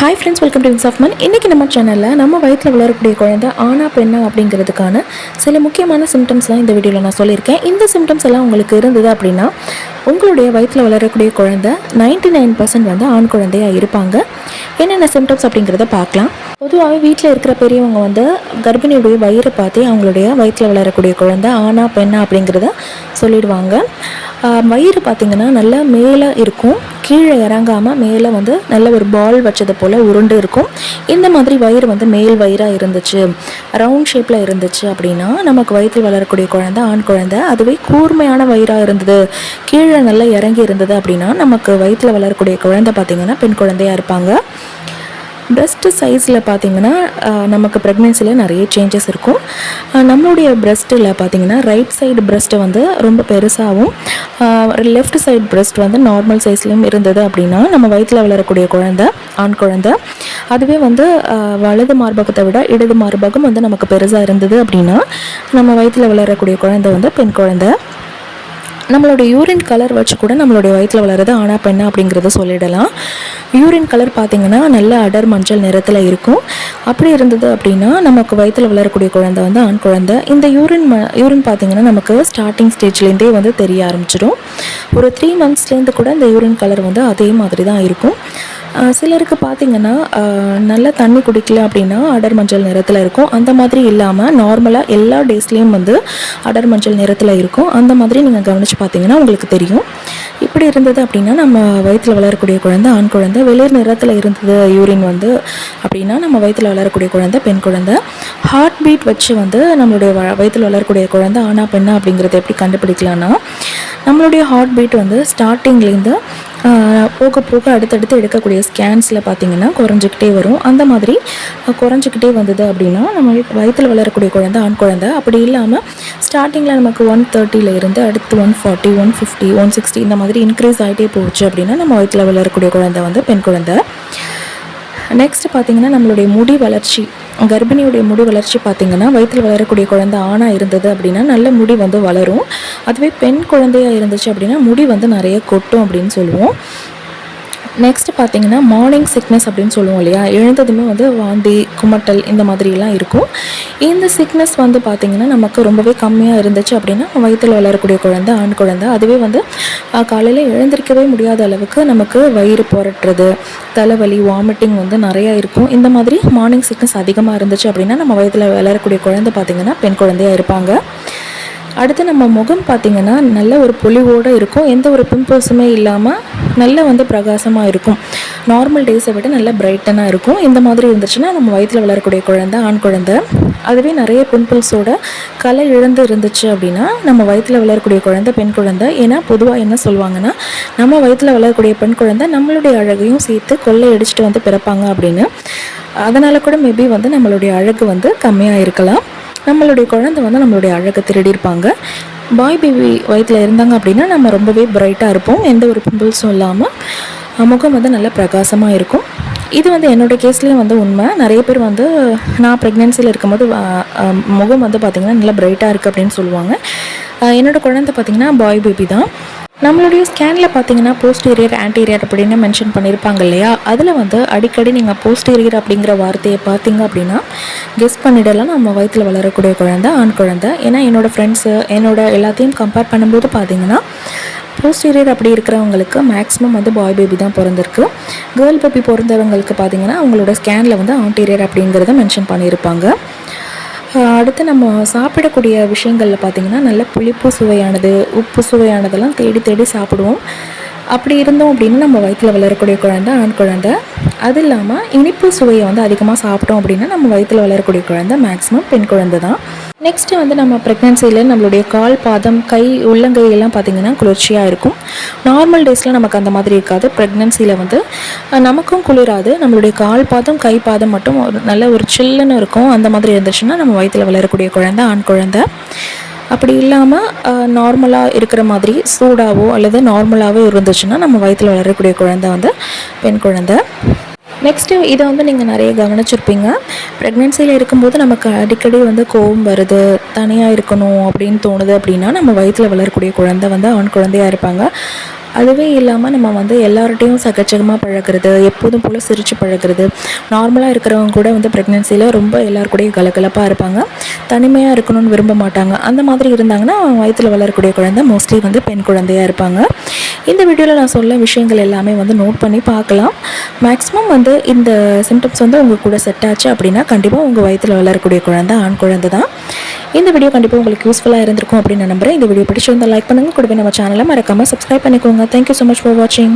Hi friends, welcome to wings of man. இன்றைக்கி நம்ம சேனலில் நம்ம வயிற்றில் வளரக்கூடிய குழந்தை ஆனா பெண்ணா அப்படிங்கிறதுக்கான சில முக்கியமான சிம்டம்ஸ்லாம் இந்த வீடியோவில் நான் சொல்லியிருக்கேன். இந்த சிம்டம்ஸ் எல்லாம் உங்களுக்கு இருந்தது அப்படின்னா உங்களுடைய வயிற்றில் வளரக்கூடிய குழந்தை 99% வந்து ஆண் குழந்தையாக இருப்பாங்க. என்னென்ன சிம்டம்ஸ் அப்படிங்கிறத பார்க்கலாம். பொதுவாகவே வீட்டில் இருக்கிற பெரியவங்க வந்து கர்ப்பிணியுடைய வயிறை பார்த்து அவங்களுடைய வயிற்றில் வளரக்கூடிய குழந்தை ஆனா பெண்ணா அப்படிங்கிறத சொல்லிடுவாங்க. வயிறு பார்த்திங்கன்னா நல்லா மேலே இருக்கும், கீழே இறங்காமல் மேலே வந்து நல்ல ஒரு பால் வச்சது போல் உருண்டு இருக்கும். இந்த மாதிரி வயிறு வந்து மேல் வயிறாக இருந்துச்சு, ரவுண்ட் ஷேப்பில் இருந்துச்சு அப்படின்னா நமக்கு வயிற்றில் வளரக்கூடிய குழந்தை ஆண் குழந்தை. அதுவே கூர்மையான வயிறாக இருந்தது, கீழே நல்லா இறங்கி இருந்தது அப்படின்னா நமக்கு வயிற்றில் வளரக்கூடிய குழந்தை பார்த்திங்கன்னா பெண் குழந்தையாக இருப்பாங்க. ப்ரெஸ்ட்டு சைஸில் பார்த்திங்கன்னா நமக்கு ப்ரெக்னென்சியில் நிறைய சேஞ்சஸ் இருக்கும். நம்மளுடைய ப்ரெஸ்ட்டில் பார்த்திங்கன்னா ரைட் சைடு ப்ரெஸ்ட்டு வந்து ரொம்ப பெருசாகவும் லெஃப்ட் சைடு ப்ரெஸ்ட் வந்து நார்மல் சைஸ்லையும் இருந்தது அப்படின்னா நம்ம வயிற்றில் வளரக்கூடிய குழந்தை ஆண் குழந்தை. அதுவே வந்து வலது மார்பகத்தை விட இடது மார்பகம் வந்து நமக்கு பெருசாக இருந்தது அப்படின்னா நம்ம வயிற்றில் வளரக்கூடிய குழந்தை வந்து பெண் குழந்தை. நம்மளுடைய யூரின் கலர் வச்சு கூட நம்மளுடைய வயிற்றில் வளருது ஆனா பெண்ணா அப்படிங்கிறத சொல்லிடலாம். யூரின் கலர் பார்த்திங்கன்னா நல்ல அடர் மஞ்சள் நிறத்தில் இருக்கும். அப்படி இருந்தது அப்படின்னா நமக்கு வயிற்றில் வளரக்கூடிய குழந்தை வந்து ஆண் குழந்தை. இந்த யூரின் பார்த்திங்கன்னா நமக்கு ஸ்டார்டிங் ஸ்டேஜ்லேருந்தே வந்து தெரிய ஆரம்பிச்சிடும். ஒரு 3 monthsலேருந்து கூட இந்த யூரின் கலர் வந்து அதே மாதிரி தான் இருக்கும். சிலருக்கு பார்த்திங்கன்னா நல்லா தண்ணி குடிக்கல அப்படின்னா அடர் மஞ்சள் நிறத்தில் இருக்கும். அந்த மாதிரி இல்லாமல் நார்மலாக எல்லா டேஸ்லேயும் வந்து அடர் மஞ்சள் நிறத்தில் இருக்கும். அந்த மாதிரி நீங்கள் கவனித்து பார்த்தீங்கன்னா உங்களுக்கு தெரியும். இப்படி இருந்தது அப்படின்னா நம்ம வயிற்றில் வளரக்கூடிய குழந்தை ஆண் குழந்தை. வெளிர் நிறத்தில் இருந்தது யூரின் வந்து அப்படின்னா நம்ம வயிற்றில் வளரக்கூடிய குழந்தை பெண் குழந்தை. ஹார்ட் பீட் வச்சு வந்து நம்மளுடைய வயிற்றில் வளரக்கூடிய குழந்தை ஆனா பெண்ணா அப்படிங்கிறத எப்படி கண்டுபிடிக்கலான்னா, நம்மளுடைய ஹார்ட் பீட் வந்து ஸ்டார்டிங்லேருந்து போக போக அடுத்தடுத்து எடுக்கக்கூடிய ஸ்கேன்ஸில் பார்த்திங்கன்னா குறைஞ்சிக்கிட்டே வரும். அந்த மாதிரி குறைஞ்சிக்கிட்டே வந்தது அப்படின்னா நம்ம வயிற்றில் வளரக்கூடிய குழந்தை ஆண் குழந்தை. அப்படி இல்லாமல் ஸ்டார்டிங்கில் நமக்கு 130 இருந்து அடுத்து 140, 150, 160 இந்த மாதிரி இன்க்ரீஸ் ஆகிட்டே போச்சு அப்படின்னா நம்ம வயிற்றில் வளரக்கூடிய குழந்தை வந்து பெண் குழந்தை. நெக்ஸ்ட் பார்த்திங்கன்னா நம்மளுடைய முடி வளர்ச்சி, கர்ப்பிணியுடைய முடி வளர்ச்சி பார்த்திங்கன்னா வயிற்றில் வளரக்கூடிய குழந்தை ஆணாக இருந்தது அப்படின்னா நல்ல முடி வந்து வளரும். அதுவே பெண் குழந்தையாக இருந்துச்சு அப்படின்னா முடி வந்து நிறைய கொட்டும் அப்படின்னு சொல்லுவோம். நெக்ஸ்ட் பார்த்திங்கன்னா மார்னிங் சிக்னஸ் அப்படின்னு சொல்லுவோம் இல்லையா, எழுந்ததுமே வந்து வாந்தி குமட்டல் இந்த மாதிரிலாம் இருக்கும். இந்த சிக்னஸ் வந்து பார்த்திங்கன்னா நமக்கு ரொம்பவே கம்மியாக இருந்துச்சு அப்படின்னா வயிற்றில் வளரக்கூடிய குழந்தை ஆண் குழந்தை. அதுவே வந்து காலையில் எழுந்திரிக்கவே முடியாத அளவுக்கு நமக்கு வயிறு புரட்டுறது, தலைவலி, வாமிட்டிங் வந்து நிறையா இருக்கும். இந்த மாதிரி மார்னிங் சிக்னஸ் அதிகமாக இருந்துச்சு அப்படின்னா நம்ம வயிற்றில் வளரக்கூடிய குழந்தை பார்த்திங்கன்னா பெண் குழந்தையாக இருப்பாங்க. அடுத்து நம்ம முகம் பார்த்திங்கன்னா நல்ல ஒரு பொலிவோடு இருக்கும், எந்த ஒரு பிம்பிள்ஸுமே இல்லாமல் நல்ல வந்து பிரகாசமாக இருக்கும். நார்மல் டேஸை விட நல்ல பிரைட்டனாக இருக்கும். இந்த மாதிரி இருந்துச்சுன்னா நம்ம வயிற்றில் வளரக்கூடிய குழந்தை ஆண் குழந்தை. அதுவே நிறைய பிம்பிள்ஸோட கலை இழந்து இருந்துச்சு அப்படின்னா நம்ம வயிற்றில் வளரக்கூடிய குழந்தை பெண் குழந்தை. ஏன்னா பொதுவாக என்ன சொல்லுவாங்கன்னா, நம்ம வயிற்றில் வளரக்கூடிய பெண் குழந்தை நம்மளுடைய அழகையும் சேர்த்து கொள்ளை அடிச்சுட்டு வந்து பிறப்பாங்க அப்படின்னு. அதனால் கூட மேபி வந்து நம்மளுடைய அழகு வந்து கம்மியாக இருக்கலாம். நம்மளுடைய குழந்தை வந்து நம்மளுடைய அழகை திருடியிருப்பாங்க. பாய் பேபி வயிற்றில் இருந்தாங்க அப்படின்னா நம்ம ரொம்பவே பிரைட்டாக இருப்போம், எந்த ஒரு பிம்பிள்ஸும் இல்லாமல் முகம் வந்து நல்லா பிரகாசமாக இருக்கும். இது வந்து என்னோடய கேஸ்லேயும் வந்து உண்மை. நிறைய பேர் வந்து நான் ப்ரெக்னென்சியில் இருக்கும்போது முகம் வந்து பார்த்திங்கன்னா நல்லா பிரைட்டாக இருக்குது அப்படின்னு சொல்லுவாங்க. என்னோடய குழந்தை பார்த்திங்கன்னா பாய் பேபி தான். நம்மளுடைய ஸ்கேனில் பார்த்திங்கன்னா போஸ்டீரியர் ஆன்டீரியர் அப்படின்னு மென்ஷன் பண்ணியிருப்பாங்க இல்லையா, அதில் வந்து அடிக்கடி நீங்கள் போஸ்டீரியர் அப்படிங்கிற வார்த்தையை பார்த்திங்க அப்படின்னா கெஸ் பண்ணிடலாம் நம்ம வயிற்றில் வளரக்கூடிய குழந்தை ஆண் குழந்தை. ஏன்னா என்னோடய ஃப்ரெண்ட்ஸு எல்லாத்தையும் கம்பேர் பண்ணும்போது பார்த்திங்கன்னா போஸ்டீரியர் அப்படி இருக்கிறவங்களுக்கு மேக்ஸிமம் வந்து பாய் பேபி தான் பிறந்திருக்கு. கேர்ள் பேபி பிறந்தவங்களுக்கு பார்த்திங்கன்னா அவங்களோட ஸ்கேனில் வந்து ஆன்டீரியர் அப்படிங்கிறத மென்ஷன் பண்ணியிருப்பாங்க. அடுத்து நம்ம சாப்பிடக்கூடிய விஷயங்களில் பார்த்திங்கன்னா நல்ல புளிப்பு சுவையானது, உப்பு சுவையானதெல்லாம் தேடி தேடி சாப்பிடுவோம். அப்படி இருந்தோம் அப்படின்னா நம்ம வயிற்றில் வளரக்கூடிய குழந்தை ஆண் குழந்தை. அது இல்லாமல் இனிப்பு சுவையை வந்து அதிகமாக சாப்பிட்டோம் அப்படின்னா நம்ம வயிற்றில் வளரக்கூடிய குழந்தை மேக்ஸிமம் பெண் குழந்தை தான். நெக்ஸ்ட்டு வந்து நம்ம ப்ரெக்னென்சியில் நம்மளுடைய கால், பாதம், கை, உள்ளங்கையெல்லாம் பார்த்திங்கன்னா குளிர்ச்சியாக இருக்கும். நார்மல் டேஸில் நமக்கு அந்த மாதிரி இருக்காது. ப்ரெக்னென்சியில் வந்து நமக்கும் குளிராது, நம்மளுடைய கால் பாதம் கை பாதம் மட்டும் நல்ல ஒரு சில்லுன்னு இருக்கும். அந்த மாதிரி இருந்துச்சுன்னா நம்ம வயிற்றில் வளரக்கூடிய குழந்தை ஆண் குழந்தை. அப்படி இல்லாமல் நார்மலாக இருக்கிற மாதிரி சூடாவோ அல்லது நார்மலாகவோ இருந்துச்சுன்னா நம்ம வயிற்றில் வளரக்கூடிய குழந்தை வந்து பெண் குழந்தை. நெக்ஸ்ட்டு இதை வந்து நீங்கள் நிறைய கவனிச்சிருப்பீங்க. ப்ரெக்னென்சியில் இருக்கும்போது நமக்கு அடிக்கடி வந்து கோவம் வருது, தனியாக இருக்கணும் அப்படின்னு தோணுது அப்படின்னா நம்ம வயிற்றில் வளரக்கூடிய குழந்தை வந்து ஆண் குழந்தையாக இருப்பாங்க. அதுவே இல்லாமல் நம்ம வந்து எல்லார்ட்டையும் சகஜமாக பழகிறது, எப்போதும் போல் சிரித்து பழகிறது, நார்மலாக இருக்கிறவங்க கூட வந்து ப்ரெக்னென்சியில் ரொம்ப எல்லார் கூடயும் கலகலப்பாக இருப்பாங்க, தனிமையாக இருக்கணும்னு விரும்ப மாட்டாங்க. அந்த மாதிரி இருந்தாங்கன்னா வயிற்றில் வளரக்கூடிய குழந்தை மோஸ்ட்லி வந்து பெண் குழந்தையாக இருப்பாங்க. இந்த வீடியோவில் நான் சொல்ல விஷயங்கள் எல்லாமே வந்து நோட் பண்ணி பார்க்கலாம். மேக்ஸிமம் வந்து இந்த சிம்டம்ஸ் வந்து உங்கள் கூட செட் ஆச்சு அப்படின்னா கண்டிப்பாக உங்கள் வயிற்றில் வளரக்கூடிய குழந்தை ஆண் குழந்தை தான். இந்த வீடியோ கண்டிப்பாக உங்களுக்கு யூஸ்ஃபுல்லாக இருந்திருக்கும் அப்படின்னு நான் நம்புகிறேன். இந்த வீடியோ பிடிச்சிருந்தால் லைக் பண்ணுங்கள், கூடவே நம்ம சேனலை மறக்காமல் சப்ஸ்கிரைப் பண்ணிக்கோங்க. தேங்க்யூ ஸோ மச் ஃபார் வாட்சிங்.